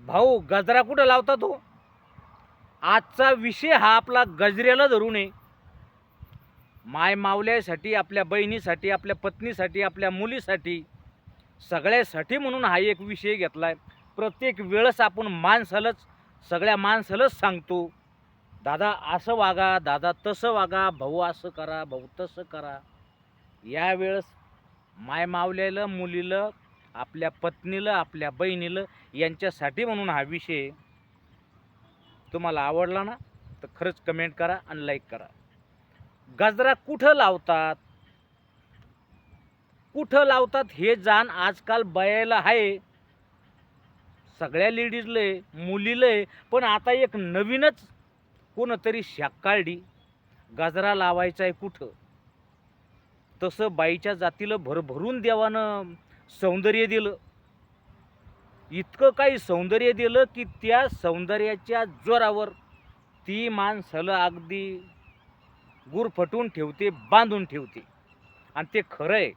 भाऊ गजरा कुठं लावता तो? आजचा विषय हा आपला गजऱ्याला धरून आहे. माय मावल्यासाठी, आपल्या बहिणीसाठी, आपल्या पत्नीसाठी, आपल्या मुलीसाठी, सगळ्यासाठी म्हणून हा एक विषय घेतलाय. प्रत्येक वेळेस आपण माणसालाच, सगळ्या माणसालाच सांगतो, दादा असं वागा, दादा तसं वागा, भाऊ असं करा, भाऊ तसं करा. यावेळेस माय मावल्याला, मुलीला, आपल्या पत्नीला, आपल्या बहिणीला यांच्यासाठी म्हणून हा विषय. तुम्हाला आवडला ना तर खरंच कमेंट करा आणि लाईक करा. गजरा कुठं लावतात, कुठं लावतात हे जाण आजकाल बयायला आहे. सगळ्या लेडीजला आहे, मुलीला आहे. पण आता एक नवीनच कोणतरी शाख काढली, गजरा लावायचा आहे कुठं. तसं बाईच्या जातीला भरभरून देवानं सौंदर्य दिलं. इतकं काही सौंदर्य दिलं की त्या सौंदर्याच्या जोरावर ती माणसाला अगदी गुरफटून ठेवते, बांधून ठेवते. आणि ते खरं आहे.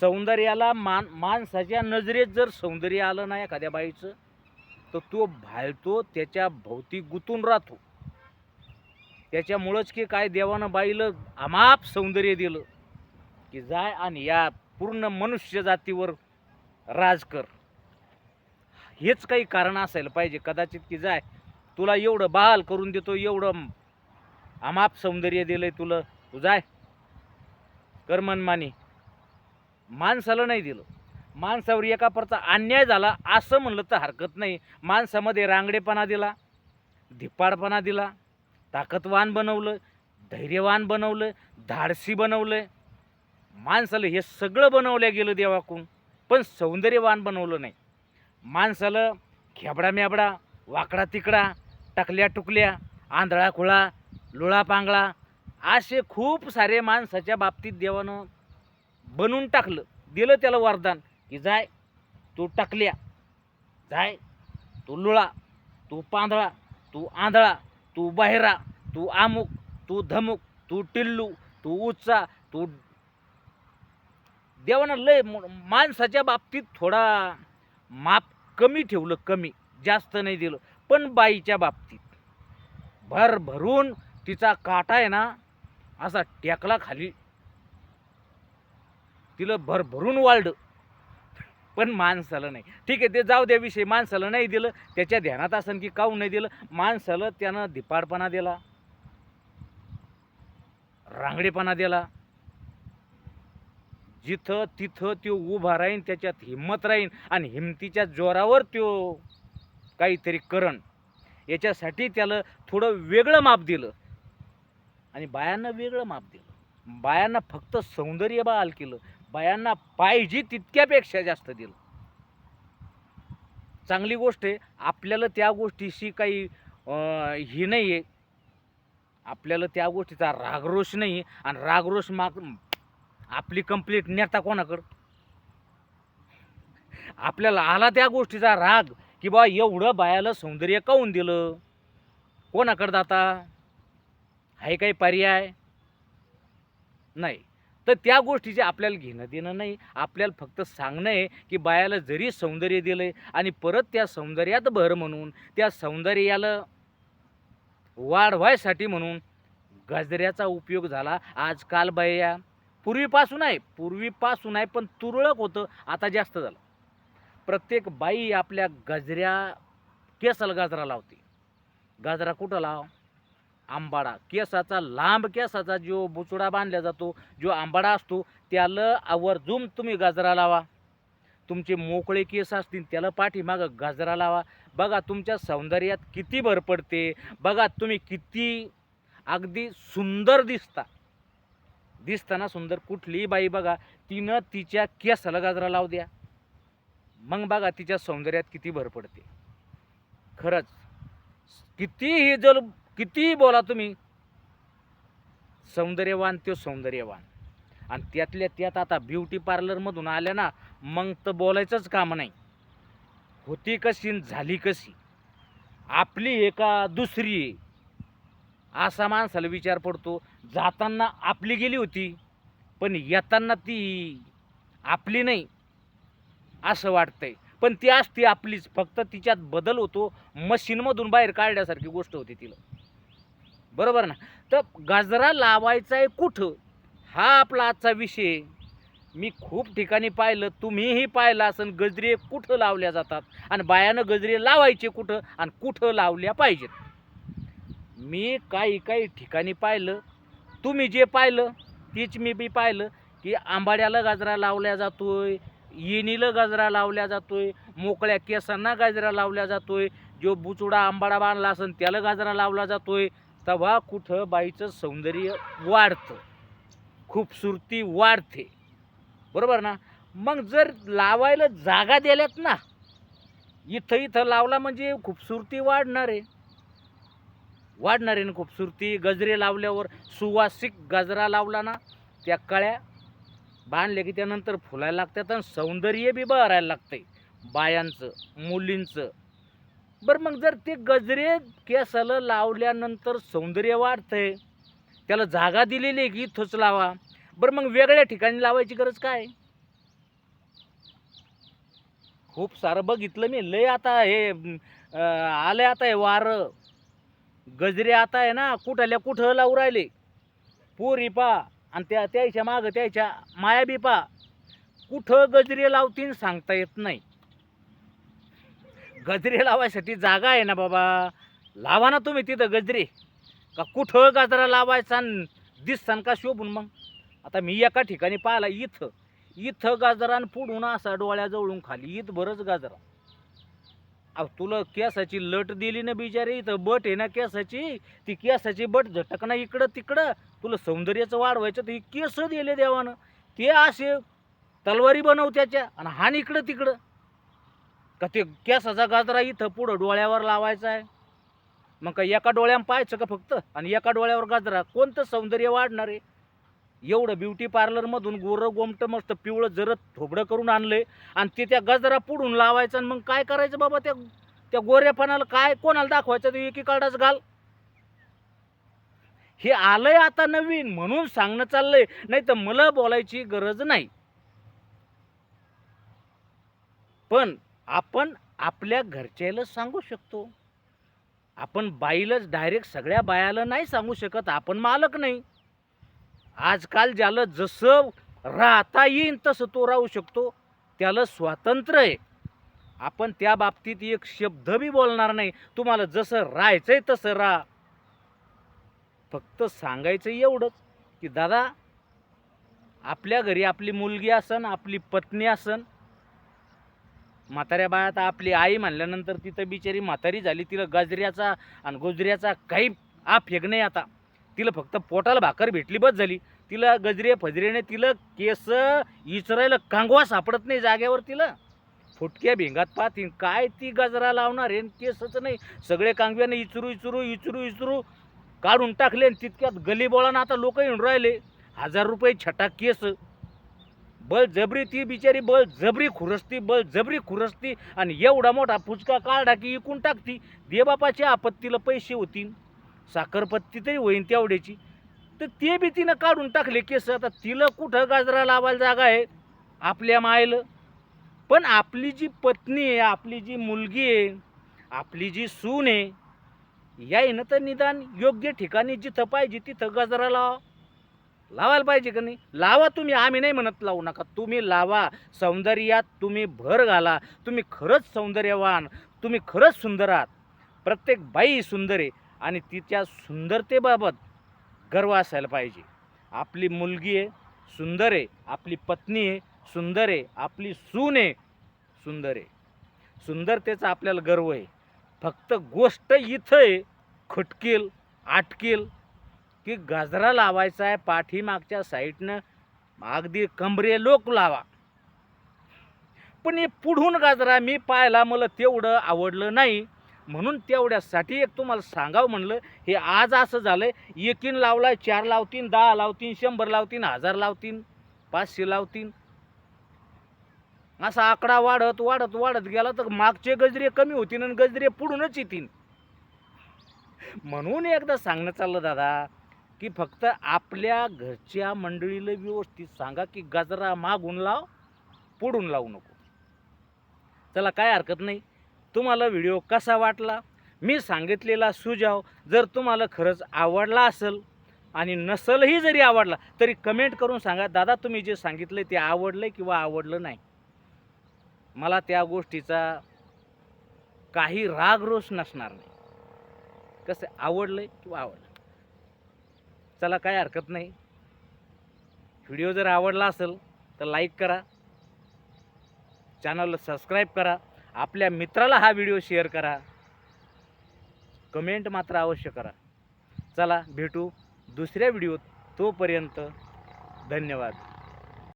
सौंदर्याला माणसाच्या नजरेत जर सौंदर्य आलं ना एखाद्या बाईचं, तर तो भाळतो, त्याच्या भोवती गुंतून राहतो. त्याच्यामुळंच की काय देवानं बाईला अमाप सौंदर्य दिलं की जाय आणि या पूर्ण मनुष्य जातीवर राज कर. हेच काही कारण असायला पाहिजे कदाचित की जाय तुला एवढं बहाल करून देतो, एवढं अमाप सौंदर्य दिलंय तुला, तू जाय कर मनमानी. माणसाला नाही दिलं. माणसावर एका प्रकारचा अन्याय झाला असं म्हणलं तर हरकत नाही. माणसामध्ये रांगडेपणा दिला, धिप्पाडपणा दिला, ताकदवान बनवलं, धैर्यवान बनवलं, धाडसी बनवलं. माणसाला हे सगळं बनवलं गेलं देवाकडून, पण सौंदर्यवान बनवलं नाही. माणसाला खेबडा मेबडा, वाकडा तिकडा, टकल्या टुकल्या, आंधळा खुळा, लुळा पांगळा असे खूप सारे माणसाच्या बाबतीत देवानं बनवून टाकलं. दिलं त्याला वरदान की जाय तू टकल्या, जाय तू लुळा, तू पांधळा, तू आंधळा, तू बहिरा, तू आमुक, तू धमुक, तू टिल्लू, तू उच्चा, तू. देवानं लय माणसाच्या बाबतीत थोडा माप कमी ठेवलं, कमी जास्त नाही दिलं. पण बाईच्या बाबतीत भरभरून तिचा काटा आहे ना असा टेकला खाली, तिला भरभरून वाढलं. पण माणसाला नाही. ठीक आहे, ते जाऊ द्या विषय. माणसाला नाही दिलं, त्याच्या ध्यानात असन की काहून नाही दिलं. माणसाला त्यानं धिपाडपणा दिला, रांगडेपणा दिला. जिथं तिथं तो उभा राहीन, त्याच्यात हिंमत राहीन आणि हिमतीच्या जोरावर तो काहीतरी करण. याच्यासाठी त्याला थोडं वेगळं माप दिलं आणि बायांना वेगळं माप दिलं. बायांना फक्त सौंदर्य बहाल केलं, बायांना पाहिजे तितक्यापेक्षा जास्त दिलं. चांगली गोष्ट आहे. आपल्याला त्या गोष्टीशी काही ही नाही आहे, आपल्याला त्या गोष्टीचा रागरोष नाही. आणि रागरोष माग आपली कंप्लीट नेता कोणाकडं. आपल्याला आला त्या गोष्टीचा राग की बा एवढं बायाला सौंदर्य काऊन दिलं, कोणाकडं जाता आहे काही पर्याय नाही. तर त्या गोष्टीचे आपल्याला घेणं देणं नाही. आपल्याला फक्त सांगणं आहे की बायाला जरी सौंदर्य दिलंय आणि परत त्या सौंदर्यात भर म्हणून, त्या सौंदर्याला वाढवायसाठी म्हणून गजऱ्याचा उपयोग झाला. आजकाल बाया पूर्वीपासून आहे पण तुरळक होतं, आता जास्त झालं. प्रत्येक बाई आपल्या केसाला गजरा लावते. गजरा कुठं लाव? आंबाडा. केसाचा, लांब केसाचा जो बुचडा बांधला जातो, जो आंबाडा असतो, त्याला आवर्जून तुम्ही गजरा लावा. तुमचे मोकळे केस असतील त्याला पाठीमागं गजरा लावा. बघा तुमच्या सौंदर्यात किती भर पडते. बघा तुम्ही किती अगदी सुंदर दिसताना सुंदर. कुठलीही बाई बघा, तिनं तिच्या केसाला गजरा लावू द्या, मग बघा तिच्या सौंदर्यात किती भर पडते. खरंच कितीही बोला तुम्ही, सौंदर्यवान तो सौंदर्यवान. आणि त्यातल्या त्यात आता ब्युटी पार्लरमधून आल्या ना, मग तर बोलायचंच काम नाही. होती कशी झाली कशी, आपली आहे का दुसरी आहे, असा माणसाला विचार पडतो. जाताना आपली गेली होती, पण येताना ती आपली नाही असं वाटतंय. पण ती असते आपलीच, फक्त तिच्यात बदल होतो, मशीनमधून बाहेर काढण्यासारखी गोष्ट होती तिला, बरोबर ना. तर गजरा लावायचा आहे कुठं, हा आपला आजचा विषय आहे. मी खूप ठिकाणी पाहिलं, तुम्हीही पाहिलं असन, गजरे कुठं लावल्या जातात आणि बायानं गजरे लावायचे कुठं आणि कुठं लावल्या पाहिजेत. मी काही काही ठिकाणी पाहिलं, तुम्ही जे पाहिलं तेच मी बी पाहिलं, की आंबाड्याला गजरा लावल्या जातोय, येणीला गजरा लावल्या जातोय, मोकळ्या केसांना गजरा लावल्या जातोय, जो बुचुडा आंबाडा बांधला असेल त्याला गजरा लावला जातोय. तेव्हा कुठं बाईचं सौंदर्य वाढतं, खूबसूरती वाढते, बरोबर ना. मग जर लावायला जागा दिल्यात ना, इथं इथं लावला म्हणजे खूबसूरती वाढणार आहे, वाढणार आहे ना खूबसूरती. गजरे लावल्यावर सुवासिक गजरा लावला ना, त्या कळ्या बांधल्या की त्यानंतर फुलायला लागतात आणि सौंदर्य बी बहरायला लागतंय बायांचं, मुलींचं. बरं मग जर ते गजरे केसाला लावल्यानंतर सौंदर्य वाढतंय, त्याला जागा दिलेली आहे की इथंच लावा, बरं मग वेगळ्या ठिकाणी लावायची गरज काय? खूप सारं बघितलं मी, लय आता हे आलंय आता हे वारं, गजरे आता आहे ना कुठल्या कुठं लावू राहिले, पोरी पा आणि त्याच्या मागं त्याच्या माया बी पा, कुठं गजरे लावतीन सांगता येत नाही. गजरे लावायसाठी जागा आहे ना बाबा, लावा ना तुम्ही तिथं गजरे. का कुठं गजरा लावायचा दिससान का शोभून मग. आता मी एका ठिकाणी पाहिला, इथं इथं गजरा पुढून असा डोळ्याजवळून खाली इथभरच गजरा. अहो तुला केसाची लट दिली ना बिचारी, इथं बट आहे ना केसाची, ती केसाची बट झटक ना इकडं तिकडं. तुला सौंदर्याचं वाढवायचं तर ही केस दिले देवानं, ते असे तलवारी बनव त्याच्या आणि हान इकडं तिकडं. का ते केसाचा गजरा इथं पुढं डोळ्यावर लावायचा आहे, मग का एका डोळ्यानं पाहायचं का फक्त आणि एका डोळ्यावर गजरा, कोणतं सौंदर्य वाढणार आहे? एवढं ब्युटी पार्लरमधून गोरं गोमटं मस्त पिवळं जरत थोबडं करून आणलंय आणि ते त्या गजरा पुढून लावायचं आणि मग काय करायचं बाबा त्या त्या गोऱ्यापणाला, काय कोणाला दाखवायचं ते एकीकडंच घाल. हे आलंय आता नवीन म्हणून सांगणं चाललंय, नाही तर मला बोलायची गरज नाही. पण आपण आपल्या घरच्याला सांगू शकतो, आपण बाईलाच डायरेक्ट सगळ्या बायाला नाही सांगू शकत, आपण मालक नाही. आजकाल ज्याला जसं राहता येईन तसं तो राहू शकतो, त्याला स्वातंत्र्य आहे. आपण त्या बाबतीत एक शब्द बी बोलणार नाही, तुम्हाला जसं राहायचंय तसं राहा. फक्त सांगायचं एवढंच की दादा, आपल्या घरी आपली मुलगी असन, आपली पत्नी असन, म्हाताऱ्या बाळात आपली आई म्हणल्यानंतर तिथं बिचारी म्हातारी झाली, तिला गजऱ्याचा आणि गुजऱ्याचा काही आफेग नाही आता. तिला फक्त पोटाला भाकर भेटली बस झाली. तिला गजरे फजरेने तिला केस इचरायला कांगवा सापडत नाही जाग्यावर, तिला फुटक्या भिंगात पाहतीन काय ती गजरा लावणार आहे, केसच नाही, सगळे कांगव्याने इचरू इचरू इचरू इचरू काढून टाकले. तितक्यात गलीबोळानं आता लोक येऊन राहिले, 1000 रुपये छटा केस, बळजबरी ती बिचारी बळजबरी खुरसती, बळजबरी खुरसती आणि एवढा मोठा फुचका काढा की इकून टाकती. दे बापाची आपत्तीला पैसे होतील, साखरपत्ती तरी होईन तेवढ्याची, तर ते बी तिनं काढून टाकले केस. आता तिला कुठं गाजरा लावायला जागा आहे आपल्या मायला. पण आपली जी पत्नी आहे, आपली जी मुलगी आहे, आपली जी सून आहे, यायनं तर निदान योग्य ठिकाणी जिथं पाहिजे तिथं गजरा लावायला पाहिजे का नाही? लावा तुम्ही, आम्ही नाही म्हणत लावू नका, तुम्ही लावा. सौंदर्यात तुम्ही भर घाला. तुम्ही खरंच सौंदर्यवान, तुम्ही खरंच सुंदर आहात. प्रत्येक बाई सुंदर आहे आणि तिच्या सुंदरतेबाबत गर्व असायला पाहिजे. आपली मुलगी आहे सुंदर आहे, आपली पत्नी आहे सुंदर आहे, आपली सून आहे सुंदर आहे, सुंदरतेचा आपल्याला गर्व आहे. फक्त गोष्ट इथं आहे खटकेल आटकेल की गजरा लावायचा आहे पाठीमागच्या साईडनं, अगदी कमरे लोक लावा. पण हे पुढून गजरा मी पाहायला मला तेवढं आवडलं नाही, म्हणून तेवढ्यासाठी एक तुम्हाला सांगावं म्हणलं. हे आज असं झालंय, एकीन लावलाय 4 लावतीन, 10 लावतीन, 100 लावतीन, 1000 लावतीन, 500 लावतीन, असा आकडा वाढत वाढत वाढत गेला तर मागचे गजरे कमी होतील आणि गजरे पुढूनच येतील. म्हणून एकदा सांगणं चाललं दादा, की फक्त आपल्या घरच्या मंडळीला व्यवस्थित सांगा की गजरा मागून लाव, पुढून लावू नको. चला काय हरकत नाही. तुम्हाला व्हिडिओ कसा वाटला, मी सांगितलेला सुझाव जर तुम्हाला खरंच आवडला असेल आणि नसलही जरी आवडला तरी कमेंट करून सांगा, दादा तुम्ही जे सांगितलं ते आवडलं किंवा आवडलं नाही. मला त्या गोष्टीचा काही राग रोष नसणार नाही. कसं आवडलं किंवा आवडलं, चला काय हरकत नाही. व्हिडिओ जर आवडला असेल तर लाईक करा, चॅनलला सबस्क्राईब करा, आपल्या मित्राला हा व्हिडिओ शेअर करा, कमेंट मात्र अवश्य करा. चला भेटू दुसऱ्या व्हिडिओत, तोपर्यंत धन्यवाद.